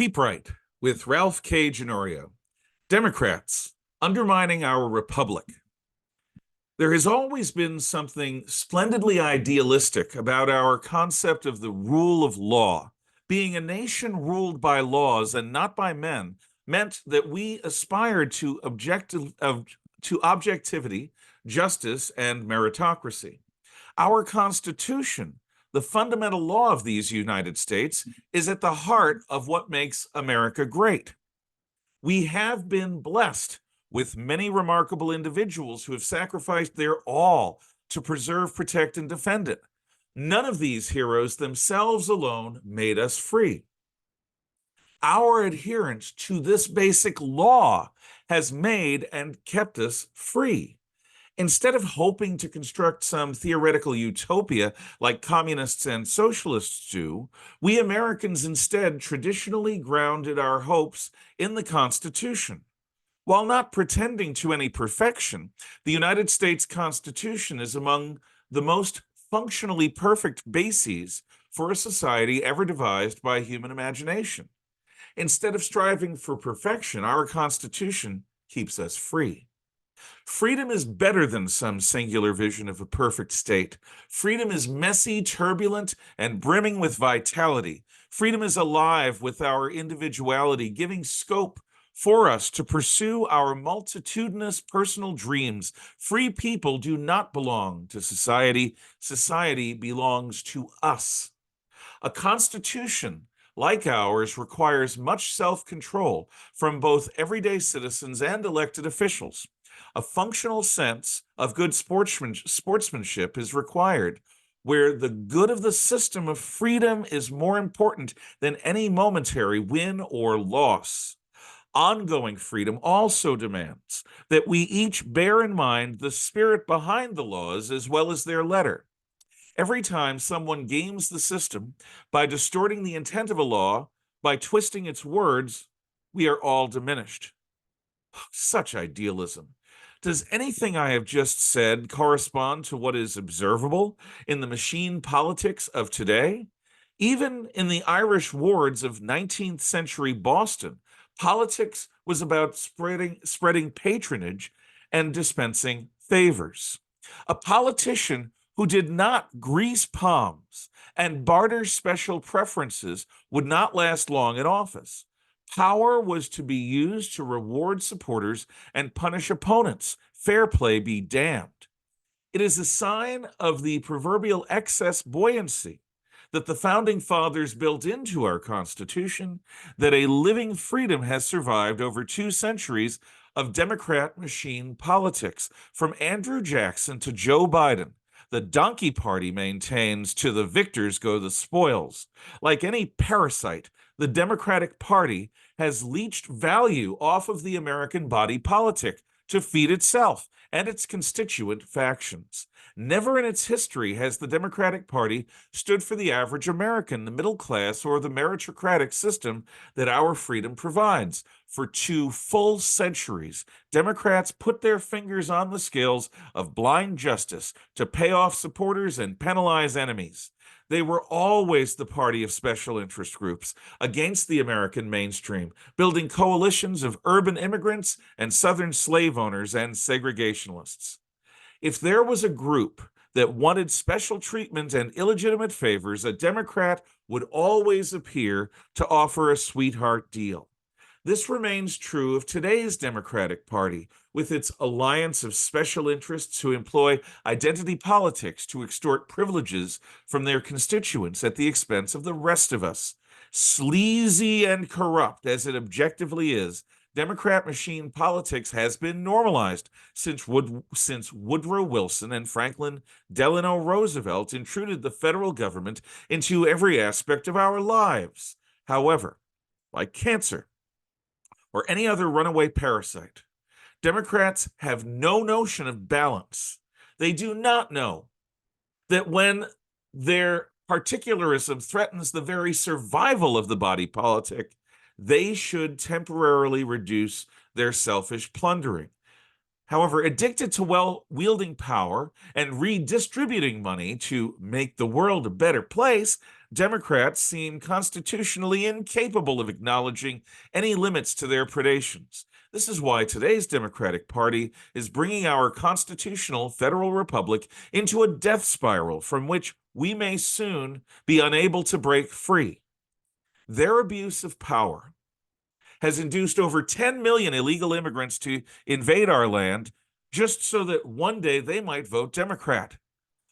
Keep Right with Ralph K. Ginorio. Democrats undermining our republic. There has always been something splendidly idealistic about our concept of the rule of law. Being a nation ruled by laws and not by men meant that we aspired to objectivity, justice, and meritocracy. Our Constitution, the fundamental law of these United States, is at the heart of what makes America great. We have been blessed with many remarkable individuals who have sacrificed their all to preserve, protect, and defend it. None of these heroes themselves alone made us free. Our adherence to this basic law has made and kept us free. Instead of hoping to construct some theoretical utopia like communists and socialists do, we Americans instead traditionally grounded our hopes in the Constitution. While not pretending to any perfection, the United States Constitution is among the most functionally perfect bases for a society ever devised by human imagination. Instead of striving for perfection, our Constitution keeps us free. Freedom is better than some singular vision of a perfect state. Freedom is messy, turbulent, and brimming with vitality. Freedom is alive with our individuality, giving scope for us to pursue our multitudinous personal dreams. Free people do not belong to society. Society belongs to us. A constitution like ours requires much self-control from both everyday citizens and elected officials. A functional sense of good sportsmanship is required, where the good of the system of freedom is more important than any momentary win or loss. Ongoing freedom also demands that we each bear in mind the spirit behind the laws as well as their letter. Every time someone games the system by distorting the intent of a law, by twisting its words, we are all diminished. Such idealism. Does anything I have just said correspond to what is observable in the machine politics of today? Even in the Irish wards of 19th century Boston, politics was about spreading patronage and dispensing favors. A politician who did not grease palms and barter special preferences would not last long in office. Power was to be used to reward supporters and punish opponents. Fair play be damned. It is a sign of the proverbial excess buoyancy that the founding fathers built into our Constitution that a living freedom has survived over 2 centuries of Democrat machine politics. From Andrew Jackson to Joe Biden, the donkey party maintains to the victors go the spoils. Like any parasite, the Democratic Party has leached value off of the American body politic to feed itself and its constituent factions. Never in its history has the Democratic Party stood for the average American, the middle class, or the meritocratic system that our freedom provides. For 2 full centuries, Democrats put their fingers on the scales of blind justice to pay off supporters and penalize enemies. They were always the party of special interest groups against the American mainstream, building coalitions of urban immigrants and Southern slave owners and segregationists. If there was a group that wanted special treatment and illegitimate favors, a Democrat would always appear to offer a sweetheart deal. This remains true of today's Democratic Party, with its alliance of special interests who employ identity politics to extort privileges from their constituents at the expense of the rest of us. Sleazy and corrupt as it objectively is, Democrat machine politics has been normalized since Woodrow Wilson and Franklin Delano Roosevelt intruded the federal government into every aspect of our lives. However, like cancer or any other runaway parasite, Democrats have no notion of balance. They do not know that when their particularism threatens the very survival of the body politic, they should temporarily reduce their selfish plundering. However, addicted to wielding power and redistributing money to make the world a better place, Democrats seem constitutionally incapable of acknowledging any limits to their predations. This is why today's Democratic Party is bringing our constitutional federal republic into a death spiral from which we may soon be unable to break free. Their abuse of power has induced over 10 million illegal immigrants to invade our land just so that one day they might vote Democrat.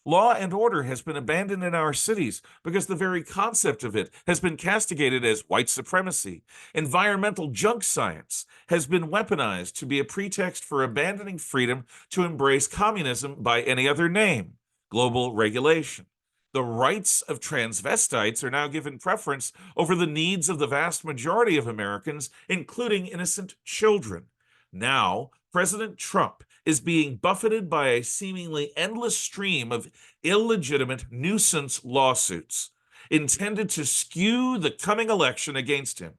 Law and order has been abandoned in our cities because the very concept of it has been castigated as white supremacy. Environmental junk science has been weaponized to be a pretext for abandoning freedom to embrace communism by any other name, global regulation. The rights of transvestites are now given preference over the needs of the vast majority of Americans, including innocent children. Now, President Trump is being buffeted by a seemingly endless stream of illegitimate nuisance lawsuits intended to skew the coming election against him.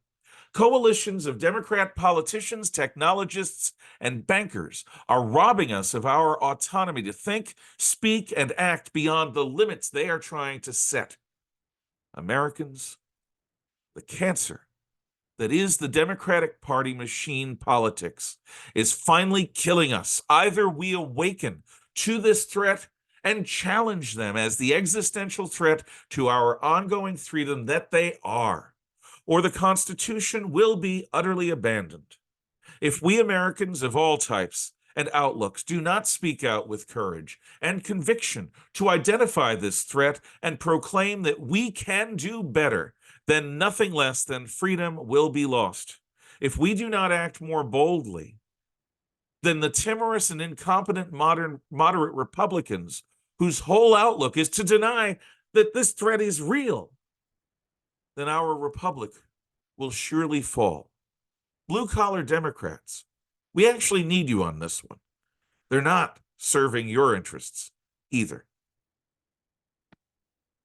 Coalitions of Democrat politicians, technologists, and bankers are robbing us of our autonomy to think, speak, and act beyond the limits they are trying to set. Americans, the cancer that is the Democratic Party machine politics is finally killing us. Either we awaken to this threat and challenge them as the existential threat to our ongoing freedom that they are, or the Constitution will be utterly abandoned. If we Americans of all types and outlooks do not speak out with courage and conviction to identify this threat and proclaim that we can do better, then nothing less than freedom will be lost. If we do not act more boldly, then the timorous and incompetent moderate Republicans, whose whole outlook is to deny that this threat is real, then our republic will surely fall. Blue-collar Democrats, we actually need you on this one. They're not serving your interests either.